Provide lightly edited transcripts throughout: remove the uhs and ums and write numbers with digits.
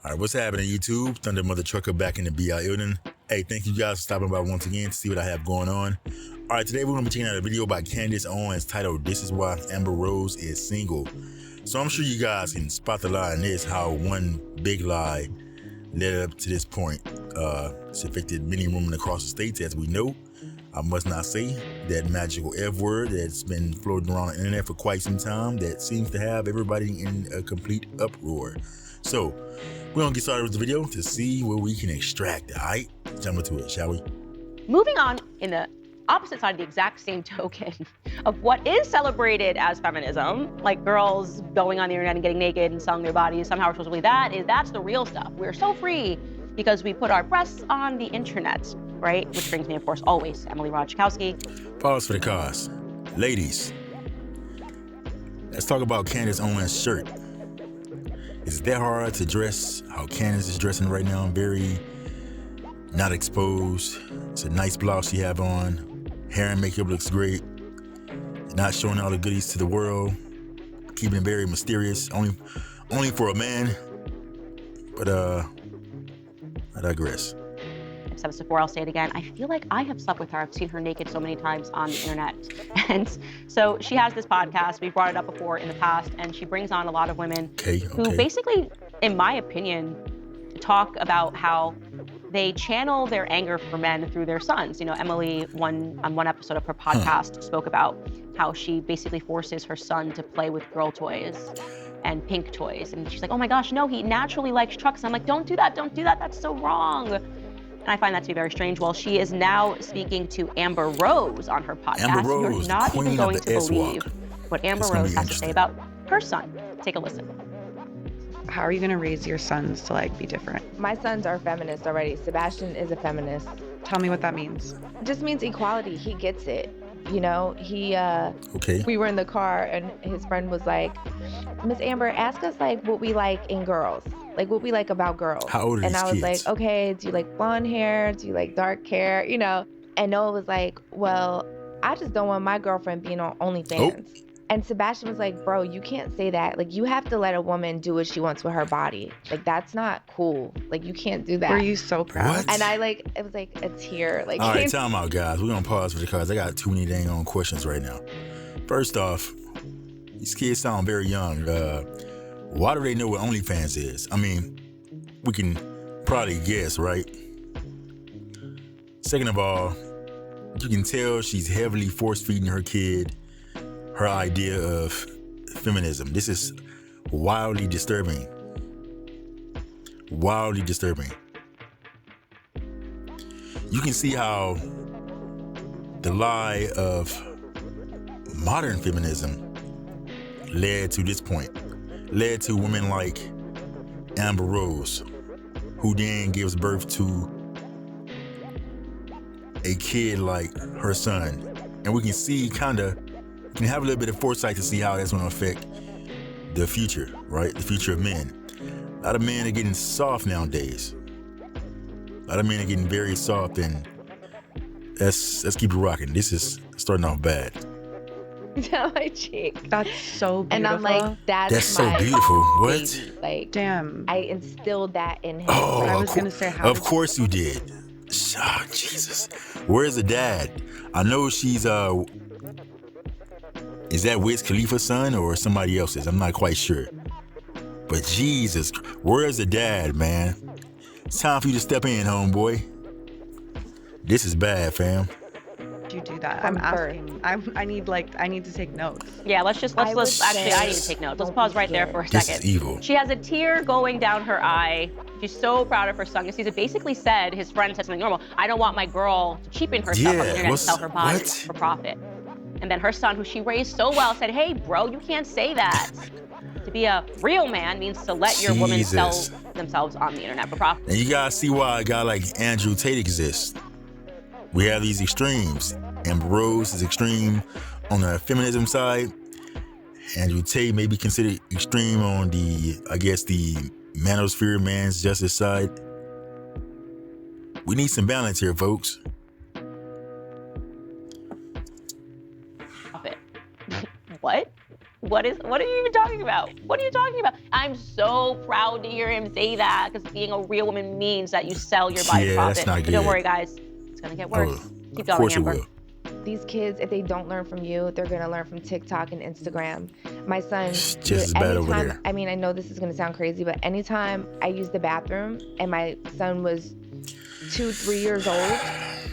All right, what's happening, YouTube? Thunda Motha Trucka back in the BI building. Hey, thank you guys for stopping by once again to see what I have going on. All right, today we're going to be checking out a video by Candice Owens titled, "This is Why Amber Rose is Single." So I'm sure you guys can spot the lie in this, how one big lie led up to this point. It's affected many women across the states, as we know. I must not say that magical F word that's been floating around the internet for quite some time that seems to have everybody in a complete uproar. So we're gonna get started with the video to see what we can extract. All right, jump into it, shall we? Moving on, in the opposite side of the exact same token of what is celebrated as feminism, like girls going on the internet and getting naked and selling their bodies, somehow we're supposed to believe that's the real stuff. We're so free because we put our breasts on the internet, right? Which brings me, of course, always to Emily Ratajkowski. Pause for the cause. Ladies, let's talk about Candace Owens' shirt. Is it that hard to dress how Candace is dressing right now? Very not exposed. It's a nice blouse she have on. Hair and makeup looks great. Not showing all the goodies to the world. Keeping it very mysterious. Only for a man. But I digress. I've said this before, I'll say it again. I feel like I have slept with her. I've seen her naked so many times on the internet. And so she has this podcast. We've brought it up before in the past, and she brings on a lot of women who basically, in my opinion, talk about how they channel their anger for men through their sons. You know, Emily, on one episode of her podcast, spoke about how she basically forces her son to play with girl toys and pink toys. And she's like, oh my gosh, no, he naturally likes trucks. And I'm like, don't do that, that's so wrong. And I find that to be very strange. Well, she is now speaking to Amber Rose on her podcast. Amber Rose, you're not even going to believe what Amber Rose has to say about her son. Take a listen. How are you going to raise your sons to be different? My sons are feminists already. Sebastian is a feminist. Tell me what that means. It just means equality. He gets it. You know, we were in the car and his friend was like, Miss Amber, ask us what we like in girls. What we like about girls. How old are and these I was kids? like, okay, do you like blonde hair? Do you like dark hair? You know, and Noah was like, well, I just don't want my girlfriend being on OnlyFans. Oh. And Sebastian was like, bro, you can't say that. You have to let a woman do what she wants with her body. That's not cool. You can't do that. Were you so proud? What? And it was like a tear. All right, time out, guys. We're going to pause for the cause. I got too many dang on questions right now. First off, these kids sound very young. Why do they know what OnlyFans is? I mean, we can probably guess, right? Second of all, you can tell she's heavily force-feeding her kid her idea of feminism. This is wildly disturbing. Wildly disturbing. You can see how the lie of modern feminism led to this point. Led to women like Amber Rose, who then gives birth to a kid like her son. And we can see can have a little bit of foresight to see how that's going to affect the future, right? The future of men. A lot of men are getting soft nowadays. A lot of men are getting very soft, and let's keep it rocking. This is starting off bad. Down my cheek. That's so beautiful. And I'm like, that's so beautiful. What? Baby. Damn. I instilled that in him. Oh, I was going to say, how of course you did. Oh, Jesus. Where's the dad? I know she's is that Wiz Khalifa's son or somebody else's? I'm not quite sure. But Jesus, where's the dad, man? It's time for you to step in, homeboy. This is bad, fam. You do that. I'm asking. I need to take notes. Yeah, let's actually, I need to take notes. Let's pause right there for a second. This is evil. She has a tear going down her eye. She's so proud of her son. He's basically said, his friend said something normal, I don't want my girl to cheapen herself on the internet and sell her body for profit. And then her son, who she raised so well, said, hey, bro, you can't say that. To be a real man means to let your woman sell themselves on the internet for profit. And you guys see why a guy like Andrew Tate exists. We have these extremes. Amber Rose is extreme on the feminism side. Andrew Tate may be considered extreme on the manosphere, man's justice side. We need some balance here, folks. What? What are you even talking about? What are you talking about? I'm so proud to hear him say that, because being a real woman means that you sell your body for profit. That's not good. But don't worry, guys. It's going to get worse. Keep going, Of course Amber. it will. These kids, if they don't learn from you, they're going to learn from TikTok and Instagram. My son, it's just as bad over there. I mean, I know this is going to sound crazy, but anytime I used the bathroom and my son was 2-3 years old,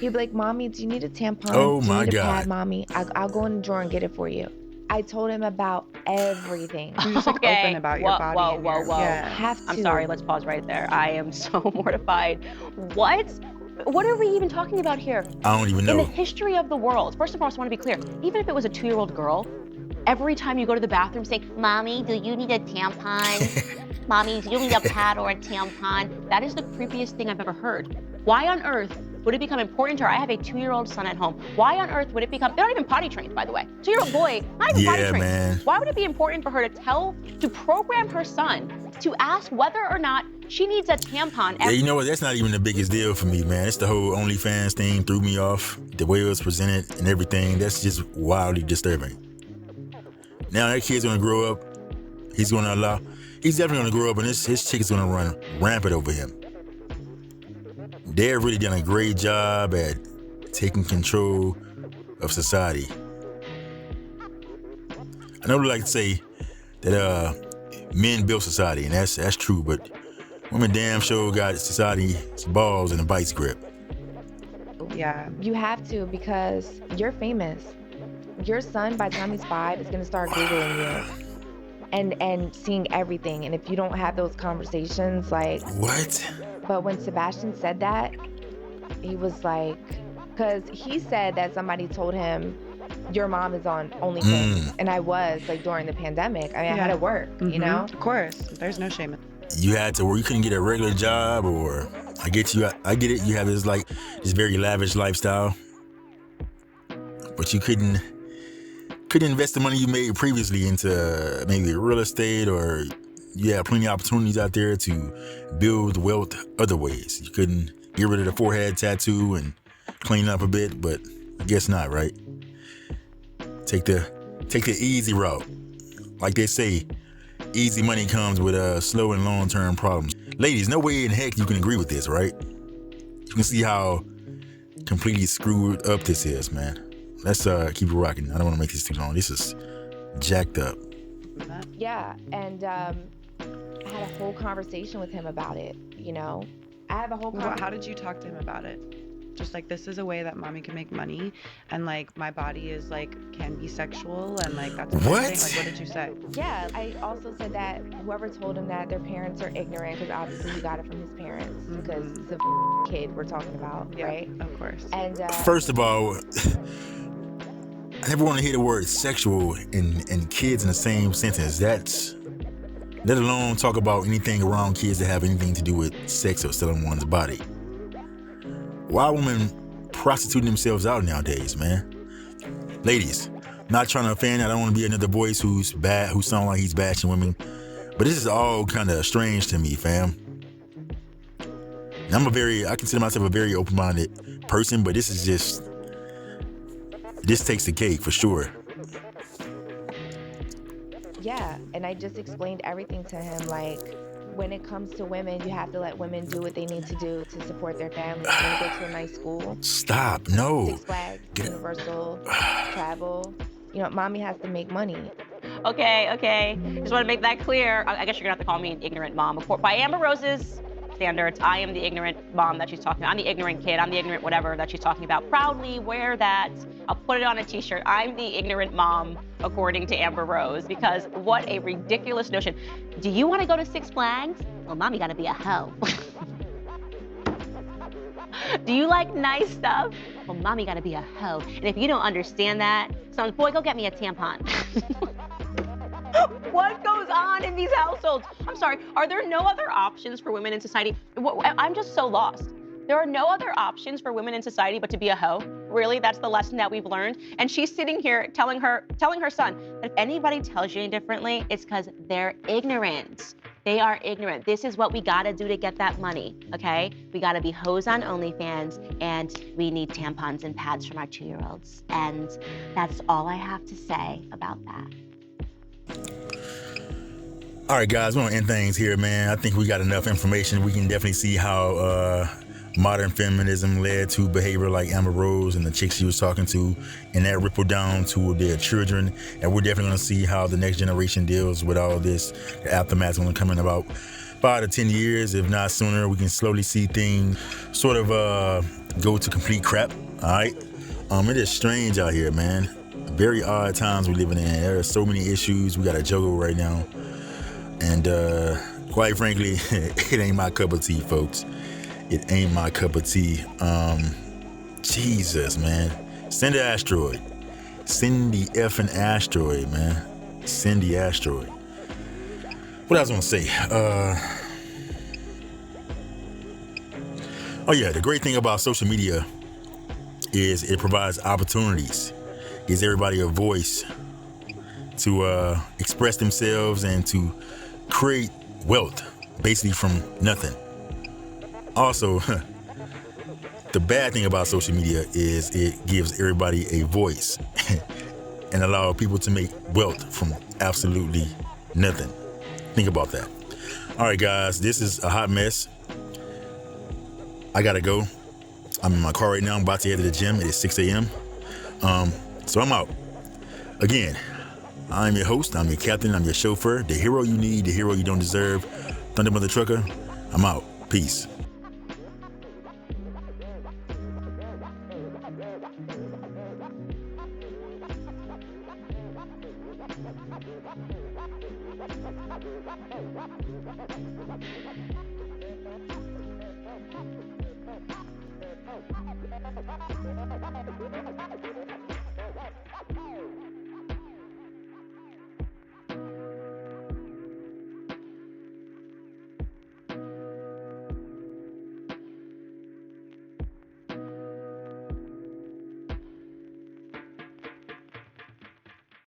he'd be like, Mommy, do you need a tampon? Oh, do you my need a God. pad, Mommy? I'll go in the drawer and get it for you. I told him about everything. You're just like open about your body. Whoa. Yeah. Have to. I'm sorry, let's pause right there. I am so mortified. What? What are we even talking about here? I don't even know. In the history of the world, first of all, I just want to be clear. Even if it was a 2-year-old girl, every time you go to the bathroom, say, Mommy, do you need a tampon? Mommy, do you need a pad or a tampon? That is the creepiest thing I've ever heard. Why on earth would it become important to her? I have a 2-year-old son at home. Why on earth would it become, they're not even potty trained, by the way. 2-year-old boy, not even potty trained. Man. Why would it be important for her to program her son to ask whether or not she needs a tampon? Yeah, you know what? That's not even the biggest deal for me, man. It's the whole OnlyFans thing threw me off. The way it was presented and everything, that's just wildly disturbing. Now that kid's gonna grow up. He's definitely gonna grow up, and his chick is gonna run rampant over him. They've really done a great job at taking control of society. I know they like to say that men build society, and that's true, but women damn sure got society's balls in a vice grip. Yeah. You have to, because you're famous. Your son, by the time he's 5, is gonna start Googling you and seeing everything. And if you don't have those conversations, like... What? But when Sebastian said that, he was like, because he said that somebody told him, your mom is on OnlyFans. And I was, like, during the pandemic. I mean, I had to work, you know? Of course. There's no shame in it. You had to work. You couldn't get a regular job, or I get it. You have this very lavish lifestyle, but you couldn't invest the money you made previously into maybe real estate, or you had plenty of opportunities out there to build wealth other ways. You couldn't get rid of the forehead tattoo and clean up a bit, but I guess not, right? Take the easy route. Like they say, easy money comes with slow and long-term problems. Ladies, no way in heck you can agree with this, right? You can see how completely screwed up this is, man. Let's keep it rocking. I don't want to make this too long. This is jacked up. Yeah, and I had a whole conversation with him about it, you know? I have a whole conversation. How did you talk to him about it? Just like, this is a way that mommy can make money, and like my body is like can be sexual, and like that's what? Like, what did you say? Yeah, I also said that whoever told him that their parents are ignorant, because obviously he got it from his parents, because it's a kid we're talking about, right? Of course. And first of all, I never want to hear the word sexual and kids in the same sentence. Let alone talk about anything around kids that have anything to do with sex or selling one's body. Why are women prostituting themselves out nowadays, man? Ladies, not trying to offend. I don't want to be another voice who's sound like he's bashing women. But this is all kind of strange to me, fam. And I consider myself a very open-minded person, but this takes the cake for sure. Yeah, and I just explained everything to him, like, when it comes to women, you have to let women do what they need to do to support their families. When you go to a nice school. Stop, no. Six Flags, Universal, travel. You know, mommy has to make money. Okay. Just want to make that clear. I guess you're going to have to call me an ignorant mom. By Amber Rose's standards, I am the ignorant mom that she's talking about. I'm the ignorant kid. I'm the ignorant whatever that she's talking about. Proudly wear that. I'll put it on a t-shirt. I'm the ignorant mom, according to Amber Rose, because what a ridiculous notion. Do you want to go to Six Flags? Well, mommy got to be a hoe. Do you like nice stuff? Well, mommy got to be a hoe. And if you don't understand that, someone's, boy, go get me a tampon. What goes on in these households? I'm sorry, are there no other options for women in society? I'm just so lost. There are no other options for women in society but to be a hoe? Really? That's the lesson that we've learned? And she's sitting here telling her son that if anybody tells you differently, it's because they're ignorant. They are ignorant. This is what we gotta do to get that money, okay? We gotta be hoes on OnlyFans, and we need tampons and pads from our 2-year-olds. And that's all I have to say about that. All right, guys, we're gonna end things here, man. I think we got enough information. We can definitely see how modern feminism led to behavior like Amber Rose and the chick she was talking to, and that rippled down to their children. And we're definitely gonna see how the next generation deals with all of this. The aftermath is gonna come in about 5 to 10 years, if not sooner. We can slowly see things sort of go to complete crap. All right. It is strange out here, man. Very odd times we're living in. There are so many issues we got to juggle right now. And quite frankly, it ain't my cup of tea, folks. It ain't my cup of tea. Jesus, man. Send the asteroid. Send the effing asteroid, man. Send the asteroid. What I was gonna say? Oh yeah, the great thing about social media is it provides opportunities. Gives everybody a voice to express themselves and to create wealth, basically from nothing. Also, the bad thing about social media is it gives everybody a voice and allow people to make wealth from absolutely nothing. Think about that. All right, guys, this is a hot mess. I gotta go. I'm in my car right now. I'm about to head to the gym. It is 6 a.m. So I'm out. Again, I'm your host. I'm your captain. I'm your chauffeur. The hero you need, the hero you don't deserve. Thunda Motha Trucka. I'm out. Peace.